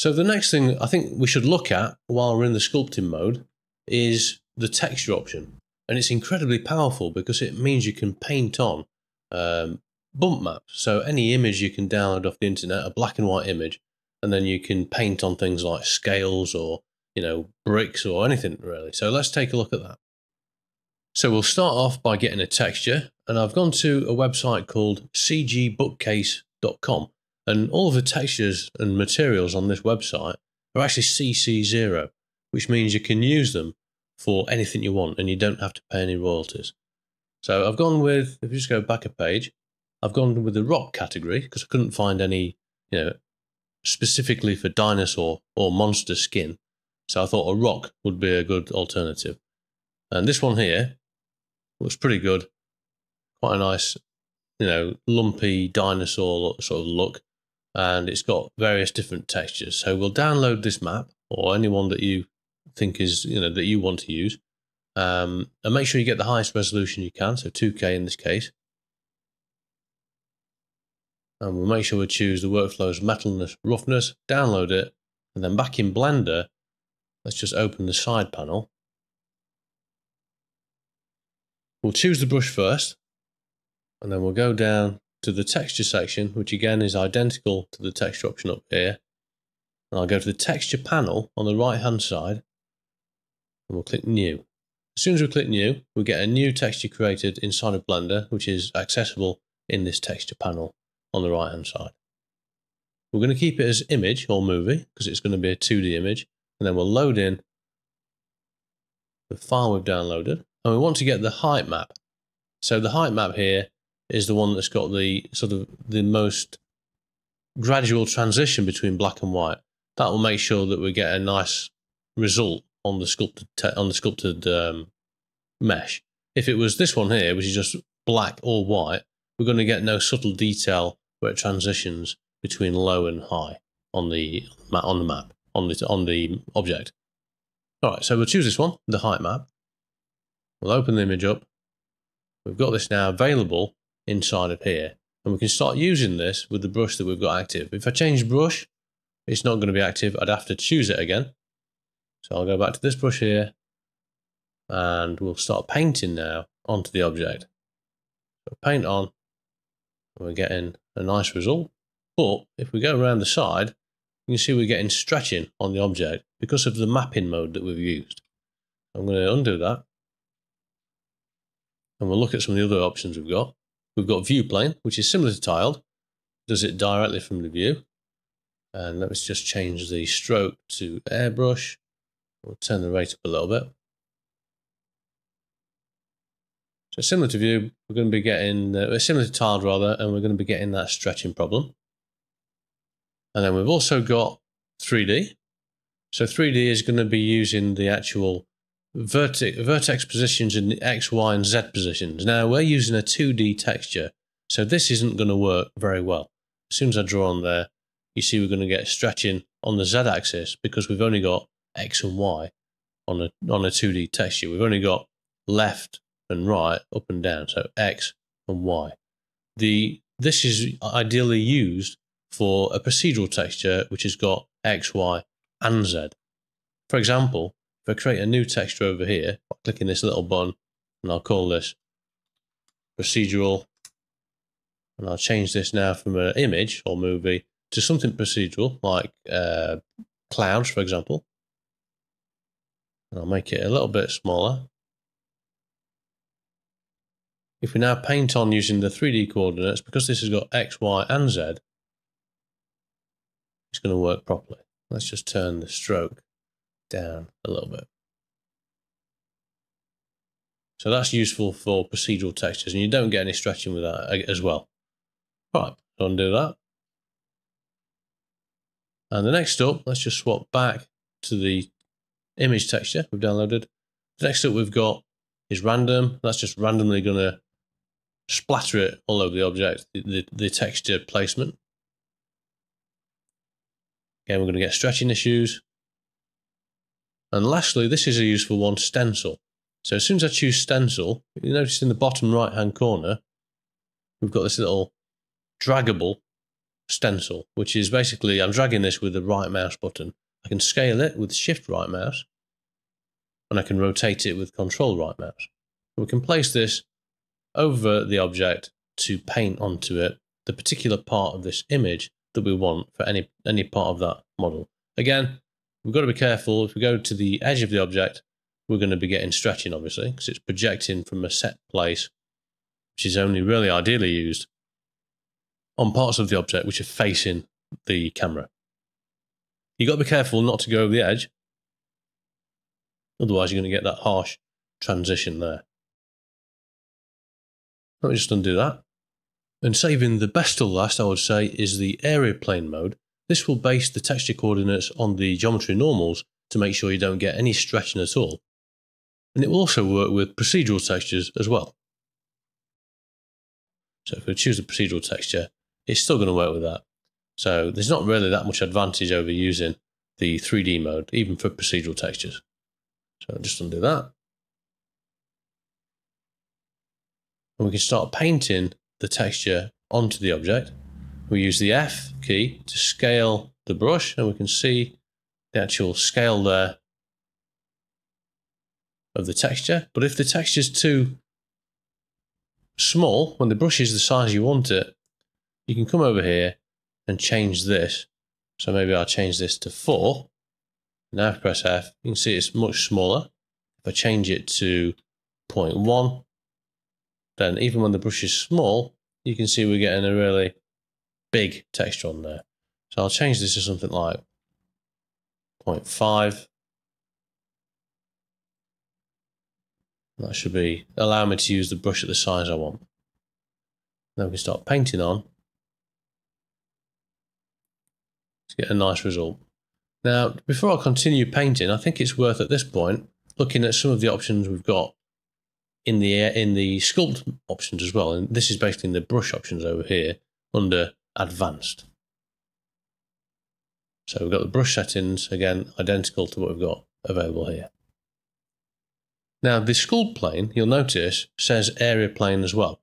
So the next thing I think we should look at while we're in the sculpting mode is the texture option. And it's incredibly powerful because it means you can paint on bump maps. So any image you can download off the internet, a black and white image, and then you can paint on things like scales or, bricks or anything really. So let's take a look at that. So we'll start off by getting a texture, and I've gone to a website called cgbookcase.com, and all of the textures and materials on this website are actually CC0, which means you can use them for anything you want and you don't have to pay any royalties. So I've gone with, if you just go back a page, I've gone with the rock category because I couldn't find any, specifically for dinosaur or monster skin. So I thought a rock would be a good alternative. And this one here looks pretty good. Quite a nice, lumpy dinosaur sort of look. And it's got various different textures. So we'll download this map or any one that you think is, that you want to use. And make sure you get the highest resolution you can, so 2K in this case. And we'll make sure we choose the workflow's metalness, roughness, download it, and then back in Blender, let's just open the side panel. We'll choose the brush first, and then we'll go down to the texture section, which again is identical to the texture option up here. And I'll go to the texture panel on the right hand side, and we'll click New. As soon as we click New, we get a new texture created inside of Blender, which is accessible in this texture panel on the right hand side. We're going to keep it as image or movie because it's going to be a 2D image, and then we'll load in the file we've downloaded, and we want to get the height map. So the height map here is the one that's got the sort of the most gradual transition between black and white. That will make sure that we get a nice result on the sculpted mesh. If it was this one here, which is just black or white, we're going to get no subtle detail where it transitions between low and high on the map, on the object. All right, so we'll choose this one, the height map. We'll open the image up. We've got this now available inside of here, and we can start using this with the brush that we've got active. If I change brush, it's not going to be active. I'd have to choose it again. So I'll go back to this brush here, and we'll start painting now onto the object. So paint on, and we're getting a nice result. But if we go around the side, you can see we're getting stretching on the object because of the mapping mode that we've used. I'm going to undo that, and we'll look at some of the other options we've got. We've got view plane, which is similar to tiled, does it directly from the view. And let's just change the stroke to airbrush. We'll turn the rate up a little bit. So similar to view, we're going to be getting, similar to tiled rather, and we're going to be getting that stretching problem. And then we've also got 3D. So 3D is going to be using the actual vertex positions in the X, Y, and Z positions. Now we're using a 2D texture, so this isn't going to work very well. As soon as I draw on there, you see we're going to get stretching on the Z axis because we've only got X and Y on a 2D texture. We've only got left and right, up and down, so X and Y. This is ideally used for a procedural texture which has got X, Y, and Z. For example, if I create a new texture over here, by clicking this little button, and I'll call this procedural, and I'll change this now from an image or movie to something procedural, like clouds, for example. And I'll make it a little bit smaller. If we now paint on using the 3D coordinates, because this has got X, Y, and Z, it's going to work properly. Let's just turn the stroke down a little bit. So that's useful for procedural textures, and you don't get any stretching with that as well. Right, so undo that. And the next up, let's just swap back to the image texture we've downloaded. The next up we've got is random. That's just randomly going to splatter it all over the object, the texture placement. Again, we're going to get stretching issues. And lastly, this is a useful one, stencil. So as soon as I choose stencil, you notice in the bottom right hand corner, we've got this little draggable stencil, which is basically I'm dragging this with the right mouse button. I can scale it with shift right mouse, and I can rotate it with control right mouse. We can place this over the object to paint onto it the particular part of this image that we want for any part of that model. Again, we've got to be careful. If we go to the edge of the object, we're going to be getting stretching, obviously, because it's projecting from a set place, which is only really ideally used on parts of the object which are facing the camera. You've got to be careful not to go over the edge, otherwise you're going to get that harsh transition there. Let me just undo that. And saving the best till last, I would say, is the area plane mode. This will base the texture coordinates on the geometry normals to make sure you don't get any stretching at all. And it will also work with procedural textures as well. So if we choose the procedural texture, it's still going to work with that. So there's not really that much advantage over using the 3D mode, even for procedural textures. So I'll just undo that. And we can start painting the texture onto the object. We use the F key to scale the brush, and we can see the actual scale there of the texture. But if the texture is too small, when the brush is the size you want it, you can come over here and change this. So maybe I'll change this to 4. Now if I press F, you can see it's much smaller. If I change it to 0.1, then even when the brush is small, you can see we're getting a really big texture on there. So I'll change this to something like 0.5. That should allow me to use the brush at the size I want. Then we can start painting on to get a nice result. Now, before I continue painting, I think it's worth at this point looking at some of the options we've got in the sculpt options as well. And this is basically in the brush options over here under advanced. So we've got the brush settings, again, identical to what we've got available here. Now the sculpt plane, you'll notice, says area plane as well.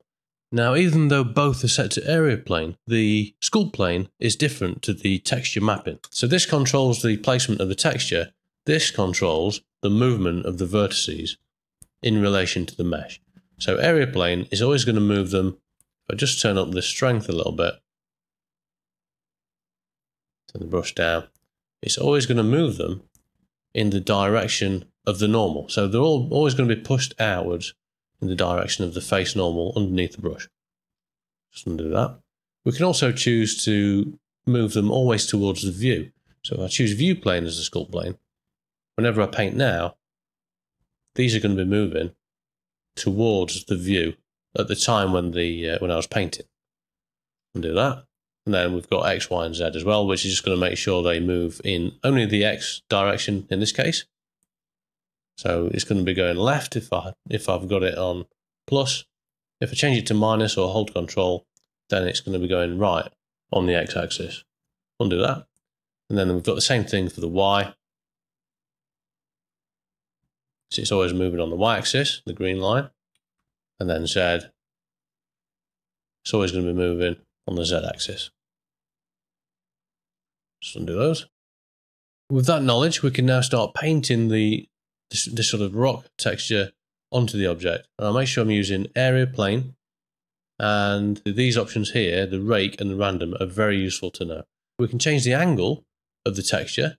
Now, even though both are set to area plane, the sculpt plane is different to the texture mapping. So this controls the placement of the texture. This controls the movement of the vertices in relation to the mesh. So area plane is always going to move them. If I just turn up the strength a little bit, turn the brush down, it's always going to move them in the direction of the normal. So they're always going to be pushed outwards in the direction of the face normal underneath the brush. Just undo that. We can also choose to move them always towards the view. So if I choose view plane as the sculpt plane, whenever I paint now, these are going to be moving towards the view at the time when I was painting. Undo that. And then we've got X, Y, and Z as well, which is just going to make sure they move in only the X direction in this case. So it's going to be going left if I've got it on plus. If I change it to minus or hold control, then it's going to be going right on the X axis. Undo that. And then we've got the same thing for the Y. So it's always moving on the Y axis, the green line. And then Z, it's always going to be moving on the Z axis. Just undo those. With that knowledge, we can now start painting this sort of rock texture onto the object. And I'll make sure I'm using area plane, and these options here, the rake and the random, are very useful to know. We can change the angle of the texture.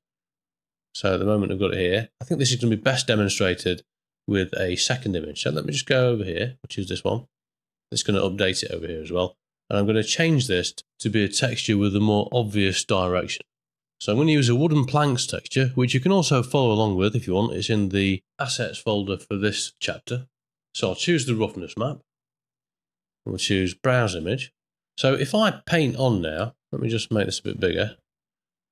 So at the moment I've got it here. I think this is going to be best demonstrated with a second image. So let me just go over here, I'll choose this one. It's going to update it over here as well. And I'm going to change this to be a texture with a more obvious direction. So I'm going to use a wooden planks texture, which you can also follow along with if you want. It's in the assets folder for this chapter. So I'll choose the roughness map. We'll choose browse image. So if I paint on now, let me just make this a bit bigger.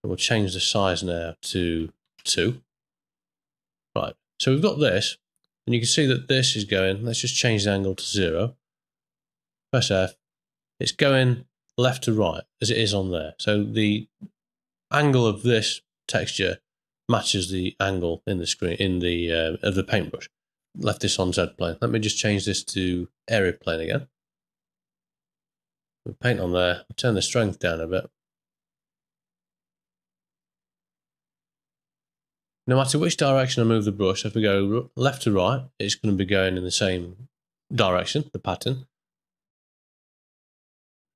And we'll change the size now to 2. Right, so we've got this, and you can see that this is going, let's just change the angle to 0. Press F. It's going left to right as it is on there. So the angle of this texture matches the angle in the screen of the paintbrush. Left this on Z plane. Let me just change this to area plane again. We paint on there. Turn the strength down a bit. No matter which direction I move the brush, if we go left to right, it's going to be going in the same direction, the pattern.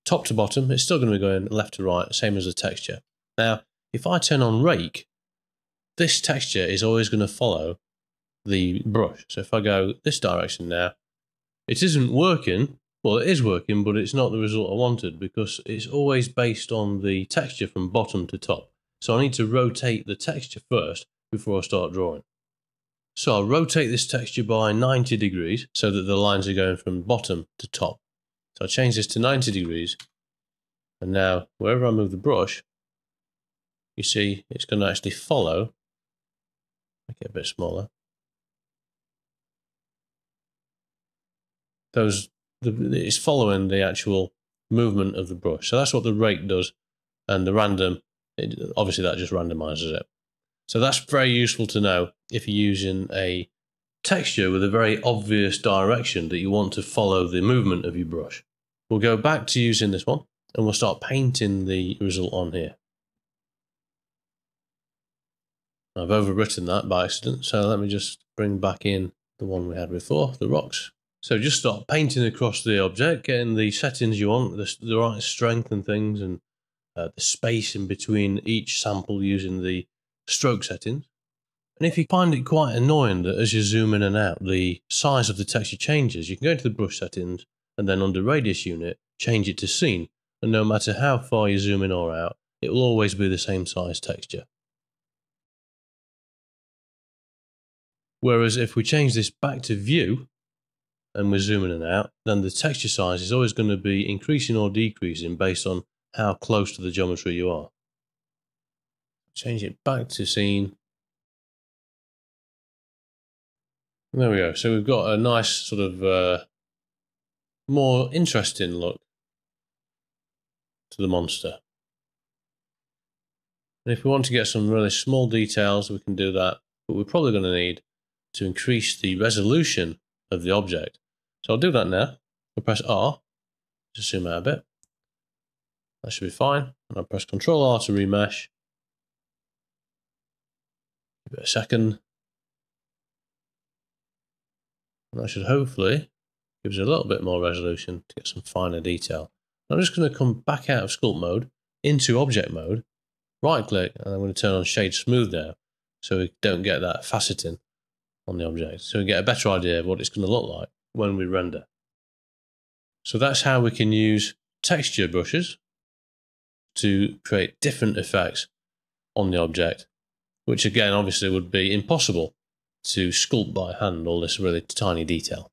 Top to bottom, it's still going to be going left to right, same as the texture. Now, if I turn on rake, this texture is always going to follow the brush. So if I go this direction now, it isn't working. Well, it is working, but it's not the result I wanted because it's always based on the texture from bottom to top. So I need to rotate the texture first before I start drawing. So I'll rotate this texture by 90 degrees so that the lines are going from bottom to top. So I change this to 90 degrees. And now wherever I move the brush, you see it's going to actually follow. Make it a bit smaller. It's following the actual movement of the brush. So that's what the rake does. And the random, obviously that just randomizes it. So that's very useful to know if you're using a texture with a very obvious direction that you want to follow the movement of your brush. We'll go back to using this one and we'll start painting the result on here. I've overwritten that by accident, so let me just bring back in the one we had before, the rocks. So just start painting across the object, getting the settings you want, the right strength and things, and the space in between each sample using the stroke settings. And if you find it quite annoying that as you zoom in and out, the size of the texture changes, you can go into the brush settings and then under radius unit, change it to scene. And no matter how far you zoom in or out, it will always be the same size texture. Whereas if we change this back to view and we're zooming in and out, then the texture size is always going to be increasing or decreasing based on how close to the geometry you are. Change it back to scene. And there we go. So we've got a nice sort of more interesting look to the monster. And if we want to get some really small details, we can do that. But we're probably going to need to increase the resolution of the object. So I'll do that now. I'll press R to zoom out a bit. That should be fine. And I'll press Ctrl R to remesh. Give it a second. And that should hopefully give us a little bit more resolution to get some finer detail. I'm just going to come back out of sculpt mode into object mode, right click, and I'm going to turn on shade smooth now so we don't get that faceting on the object. So we get a better idea of what it's going to look like when we render. So that's how we can use texture brushes to create different effects on the object, which again obviously would be impossible to sculpt by hand, all this really tiny detail.